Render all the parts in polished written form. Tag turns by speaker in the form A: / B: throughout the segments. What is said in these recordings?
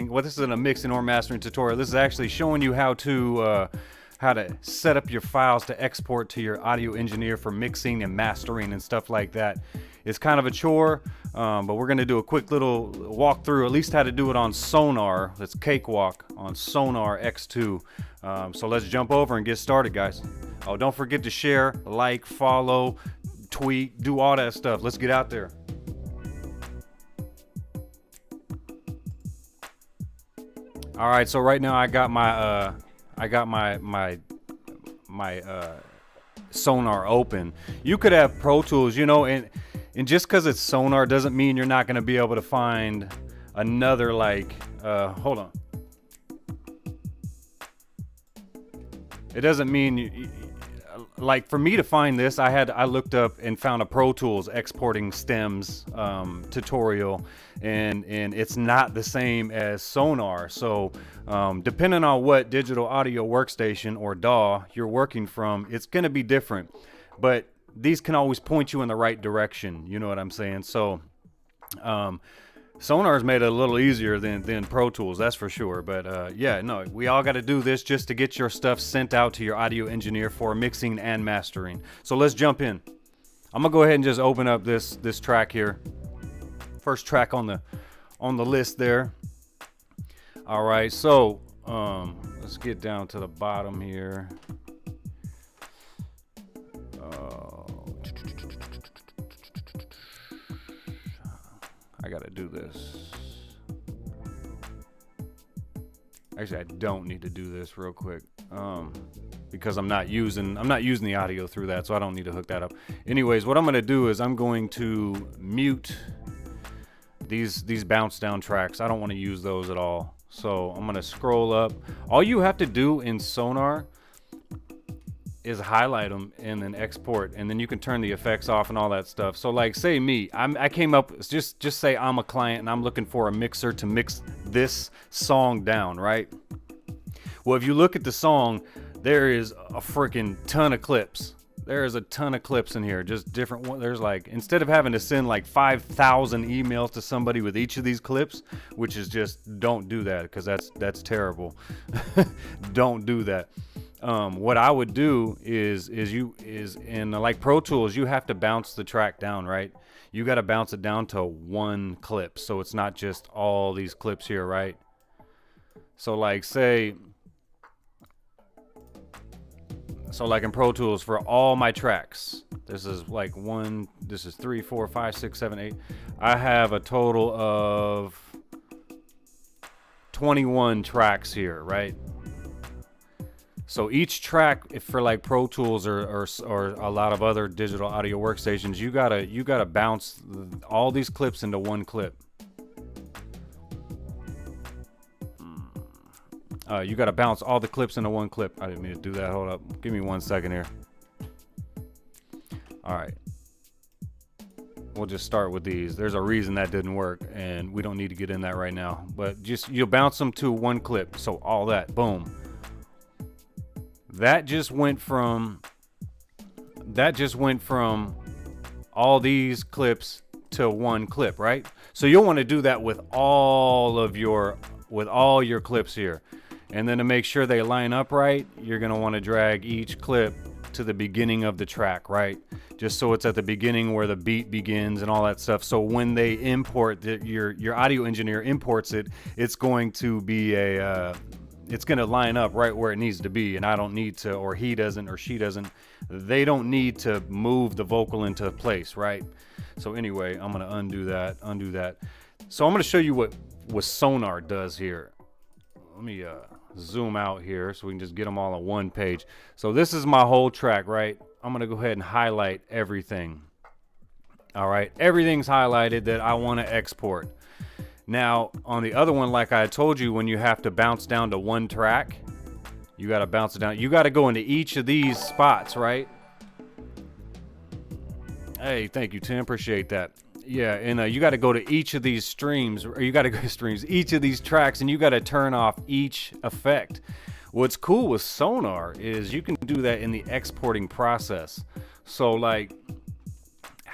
A: mixing. Well, this isn't a mixing or mastering tutorial. This is actually showing you how to set up your files to export to your audio engineer for mixing and mastering and stuff like that. It's kind of a chore, but we're going to do a quick little walkthrough, at least how to do it on Sonar. That's cakewalk on Sonar X2. So let's jump over and get started, guys. Oh, don't forget to share, like, follow, tweet, do all that stuff. Let's get out there. All right, so right now I got my Sonar open. You could have Pro Tools, you know, and just because it's Sonar doesn't mean you're not going to be able to find another, like, hold on. It doesn't mean like, for me to find this, I looked up and found a Pro Tools exporting stems tutorial, and it's not the same as Sonar. So depending on what digital audio workstation or DAW you're working from, it's going to be different, but these can always point you in the right direction. You know what I'm saying? So Sonar's made it a little easier than Pro Tools, that's for sure. But yeah, no, we all got to do this just to get your stuff sent out to your audio engineer for mixing and mastering. So let's jump in. I'm gonna go ahead and just open up this track here. First track on the list there. All right, so let's get down to the bottom here. I gotta do this. Actually, I don't need to do this real quick because I'm not using the audio through that, so I don't need to hook that up. Anyways, what I'm gonna do is I'm going to mute these bounce down tracks. I don't want to use those at all. So I'm gonna scroll up. All you have to do in Sonar is highlight them and then export, and then you can turn the effects off and all that stuff. So like, say me, I came up, just say I'm a client and I'm looking for a mixer to mix this song down, right? Well, if you look at the song, there is a freaking ton of clips. There is a ton of clips in here, just different one. There's like, instead of having to send like 5,000 emails to somebody with each of these clips, which is just, don't do that, because that's terrible. Don't do that. What I would do is in like Pro Tools, you have to bounce the track down, right? You got to bounce it down to one clip, so it's not just all these clips here, right? So like, like in Pro Tools, for all my tracks, this is 3, 4, 5, 6, 7, 8. I have a total of 21 tracks here, right? So each track, for like Pro Tools or a lot of other digital audio workstations, you gotta bounce all these clips into one clip. You gotta bounce all the clips into one clip. I didn't mean to do that. Hold up. Give me 1 second here. All right. We'll just start with these. There's a reason that didn't work, and we don't need to get in that right now. But just, you'll bounce them to one clip. So all that, boom. That just went from all these clips to one clip, right? So you'll want to do that with all your clips here. And then to make sure they line up right, you're going to want to drag each clip to the beginning of the track, right? Just so it's at the beginning where the beat begins and all that stuff. So when they import your audio engineer imports it, it's going to be it's going to line up right where it needs to be, and I don't need to, or he doesn't, or she doesn't. They don't need to move the vocal into place, right? So anyway, I'm going to undo that. So I'm going to show you what Sonar does here. Let me zoom out here so we can just get them all on one page. So this is my whole track, right? I'm going to go ahead and highlight everything. All right, everything's highlighted that I want to export. Now, on the other one, like I told you, when you have to bounce down to one track, you got to bounce it down. You got to go into each of these spots, right? Hey, thank you, Tim. Appreciate that. Yeah, and you got to go to each of these streams, or you got to go to each of these tracks, and you got to turn off each effect. What's cool with Sonar is you can do that in the exporting process. So, like,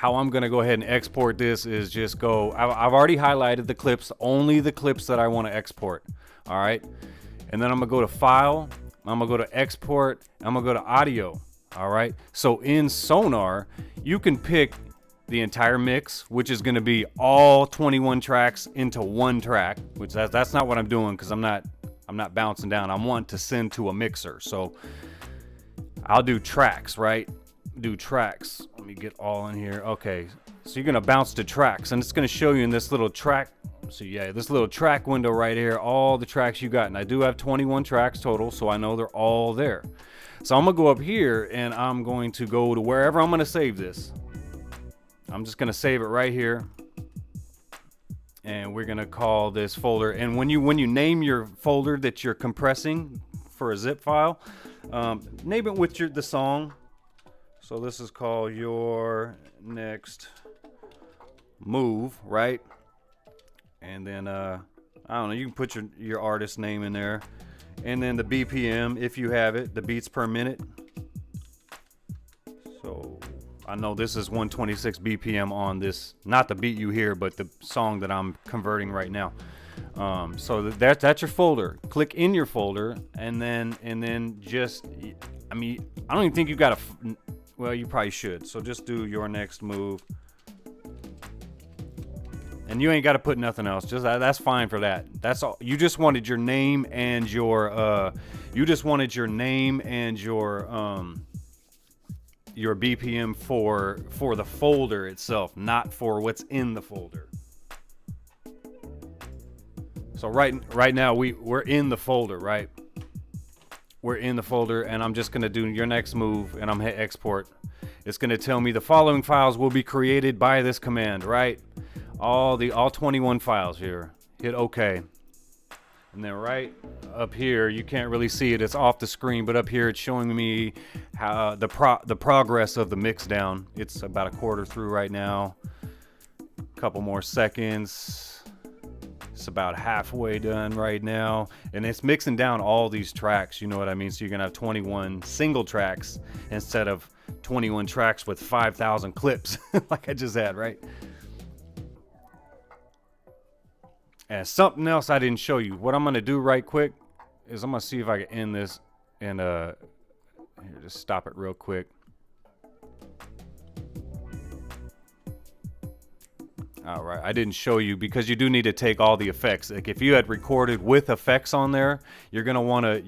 A: how I'm gonna go ahead and export this is just go, I've already highlighted the clips, only the clips that I want to export. All right, and then I'm gonna go to File, I'm gonna go to Export, I'm gonna go to Audio. All right, so in Sonar you can pick the entire mix, which is gonna be all 21 tracks into one track, which that's not what I'm doing, because I'm not bouncing down. I want to send to a mixer. So I'll do tracks, right? Do tracks. Let me get all in here. Okay, so you're gonna bounce to tracks, and it's gonna show you in this little track. So yeah, this little track window right here, all the tracks you got. And I do have 21 tracks total, so I know they're all there. So I'm gonna go up here and I'm going to go to wherever I'm gonna save this. I'm just gonna save it right here. And we're gonna call this folder. And when you name your folder that you're compressing for a zip file, name it with the song. So this is called Your Next Move, right? And then I don't know, you can put your artist name in there, and then the BPM if you have it, the beats per minute. So I know this is 126 BPM on this, not the beat you hear, but the song that I'm converting right now. So that's your folder. Click in your folder, and then just, I mean, I don't even think you got to, well, you probably should. So just do Your Next Move. And you ain't got to put nothing else. Just that's fine for that. That's all. You just wanted your name and your your BPM for the folder itself, not for what's in the folder. So right now we're in the folder, right? We're in the folder, and I'm just gonna do Your Next Move, and I'm gonna hit export. It's gonna tell me the following files will be created by this command, right? All 21 files here. Hit OK. And then right up here, you can't really see it, it's off the screen, but up here it's showing me how the progress of the mix down. It's about a quarter through right now. Couple more seconds. It's about halfway done right now, and it's mixing down all these tracks, you know what I mean? So you're gonna have 21 single tracks instead of 21 tracks with 5,000 clips like I just had, right? And something else I didn't show you. What I'm gonna do right quick is I'm gonna see if I can end this and here, just stop it real quick. All right, I didn't show you because you do need to take all the effects. Like if you had recorded with effects on there, you're gonna wanna,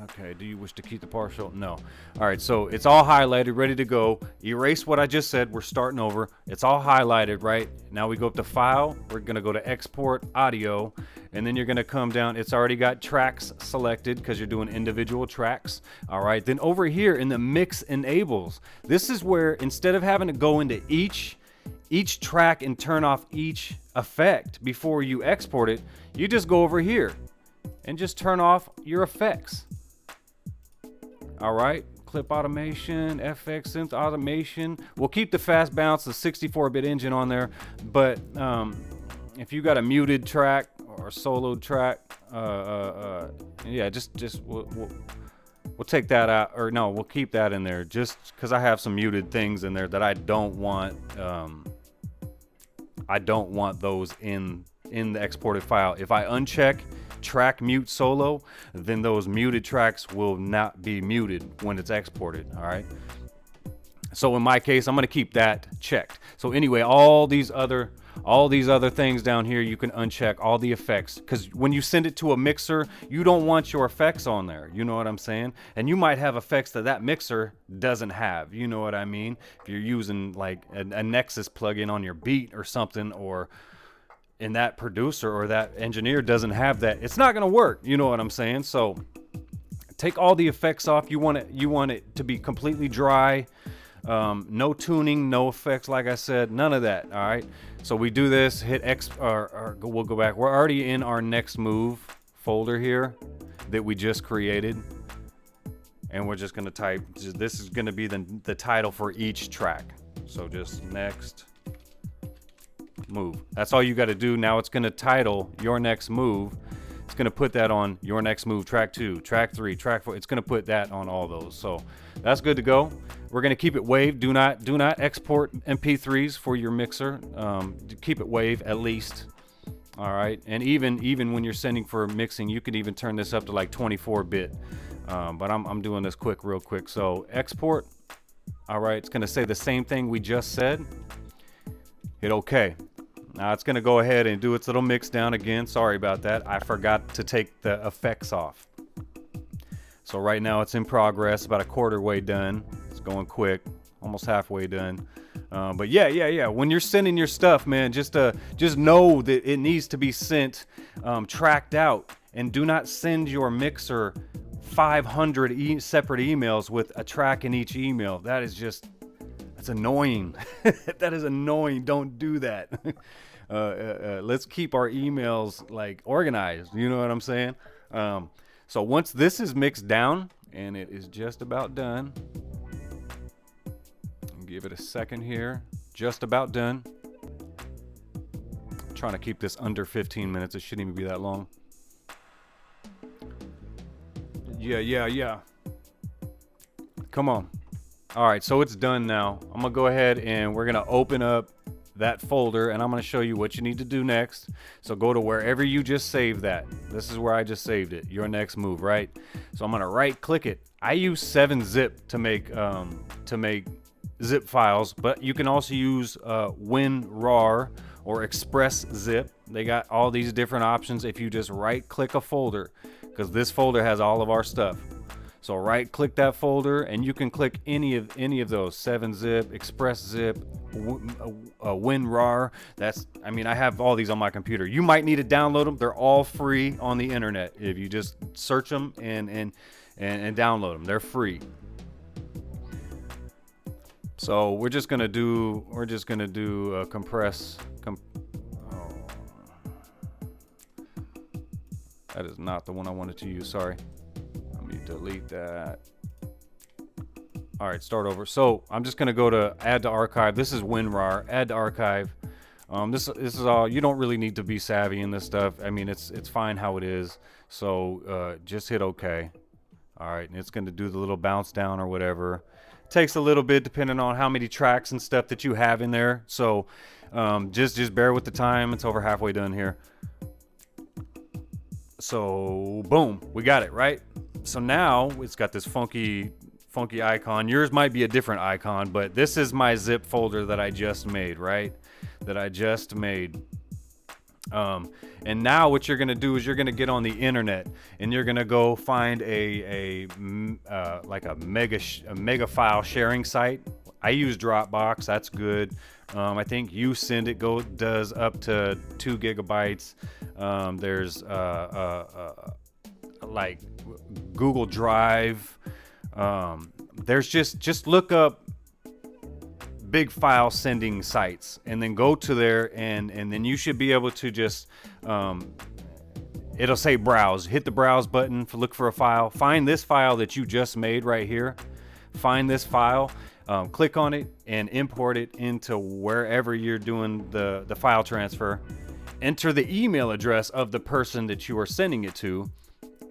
A: okay, do you wish to keep the partial? No. All right, so it's all highlighted, ready to go. Erase what I just said, we're starting over. It's all highlighted, right? Now we go up to File, we're gonna go to Export Audio, and then you're gonna come down. It's already got tracks selected because you're doing individual tracks. All right, then over here in the Mix Enables, this is where instead of having to go into each track and turn off each effect before you export it, you just go over here and just turn off your effects. All right, clip automation, FX synth automation. We'll keep the fast bounce, the 64-bit engine on there, but if you got a muted track or solo track, yeah, just we'll take that out, or no, we'll keep that in there just because I have some muted things in there that I don't want. I don't want those in the exported file. If I uncheck track mute solo, then those muted tracks will not be muted when it's exported. All right, so in my case, I'm going to keep that checked. So anyway, all these other things down here, you can uncheck all the effects, because when you send it to a mixer, you don't want your effects on there, you know what I'm saying? And you might have effects that mixer doesn't have, you know what I mean? If you're using like a Nexus plugin on your beat or something, or in that producer or that engineer doesn't have that, it's not gonna work, you know what I'm saying? So take all the effects off. You want it to be completely dry. No tuning, no effects, like I said, none of that. All right, so we do this, hit X, or we'll go back. We're already in our Next Move folder here that we just created, and we're just gonna type, this is gonna be the title for each track. So just Next Move. That's all you got to do. Now it's gonna title Your Next Move. it's going to put that on Your Next Move, track 2, track 3, track 4. It's going to put that on all those. So that's good to go. We're going to keep it WAV. Do not export MP3s for your mixer. Keep it WAV at least. All right. And even when you're sending for mixing, you can even turn this up to like 24-bit. But I'm doing this real quick. So export. All right. It's going to say the same thing we just said. Hit OK. Now it's going to go ahead and do its little mix down again. Sorry about that. I forgot to take the effects off. So right now it's in progress, about a quarter way done. It's going quick, almost halfway done. But yeah. When you're sending your stuff, man, just know that it needs to be sent tracked out, and do not send your mixer 500 separate emails with a track in each email. That's annoying. That is annoying. Don't do that. Let's keep our emails like organized. You know what I'm saying? So once this is mixed down, and it is just about done, give it a second here. Just about done. I'm trying to keep this under 15 minutes. It shouldn't even be that long. Yeah. Come on. All right, so it's done now. I'm gonna go ahead and we're gonna open up that folder, and I'm going to show you what you need to do next. So go to wherever you just saved that. This is where I just saved it, Your Next Move, right? So I'm going to right click it. I use 7-zip to make zip files, but you can also use WinRAR or Express Zip. They got all these different options if you just right click a folder, because this folder has all of our stuff. So right click that folder, and you can click any of those: 7-zip, Express Zip, WinRAR. I have all these on my computer. You might need to download them. They're all free on the internet. If you just search them and download them, they're free. So we're just gonna do compress. That is not the one I wanted to use. Sorry. Delete that. All right, start over. So I'm just gonna go to add to archive. This is WinRAR. Add to archive. This is all. You don't really need to be savvy in this stuff. I mean, it's fine how it is. So just hit OK. All right, and it's gonna do the little bounce down or whatever. It takes a little bit depending on how many tracks and stuff that you have in there. So just bear with the time. It's over halfway done here. So boom, we got it, right? So now it's got this funky icon. Yours might be a different icon, but this is my zip folder that I just made, right? And now what you're gonna do is you're gonna get on the internet, and you're gonna go find a mega file sharing site. I use Dropbox. That's good. I think YouSend does up to 2 gigabytes. There's like Google Drive. There's just look up big file sending sites, and then go to there, and then you should be able to just it'll say browse. Hit the browse button, look for a file. Find this file that you just made right here. Find this file. Click on it and import it into wherever you're doing the file transfer. Enter the email address of the person that you are sending it to,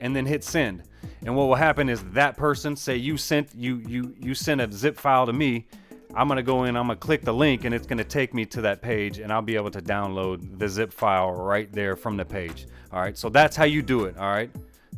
A: and then hit send. And what will happen is that person, say you sent a zip file to me, I'm gonna go in, I'm gonna click the link, and it's gonna take me to that page, and I'll be able to download the zip file right there from the page. All right, so that's how you do it. All right.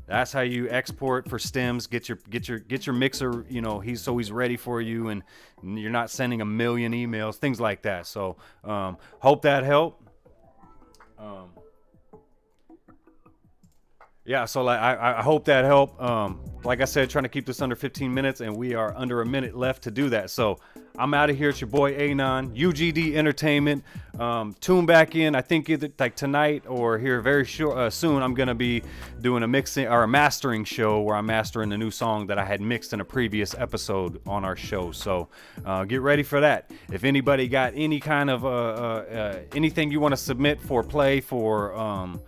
A: That's how you export for stems. Get your mixer, he's ready for you, and you're not sending a million emails, things like that. So hope that helped. Yeah, so I hope that helped. Like I said, trying to keep this under 15 minutes, and we are under a minute left to do that. So I'm out of here. It's your boy Anon, U.G.D. Entertainment. Tune back in. I think either like tonight or here very soon, I'm gonna be doing a mixing or a mastering show where I'm mastering the new song that I had mixed in a previous episode on our show. So get ready for that. If anybody got any kind of anything you want to submit for play for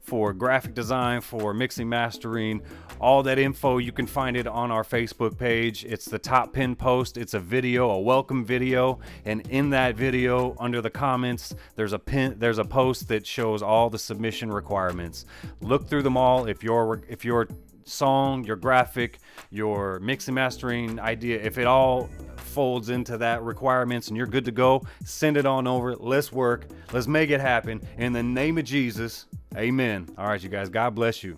A: for graphic design, for mixing, mastering, all that info. You can find it on our Facebook page. It's the top pin post. It's a video, a welcome video, and in that video, under the comments, there's a post that shows all the submission requirements. Look through them all. If your song, your graphic, your mixing, mastering idea, if it all folds into that requirements and you're good to go, send it on over. Let's work. Let's make it happen. In the name of Jesus, amen. All right, you guys, God bless you.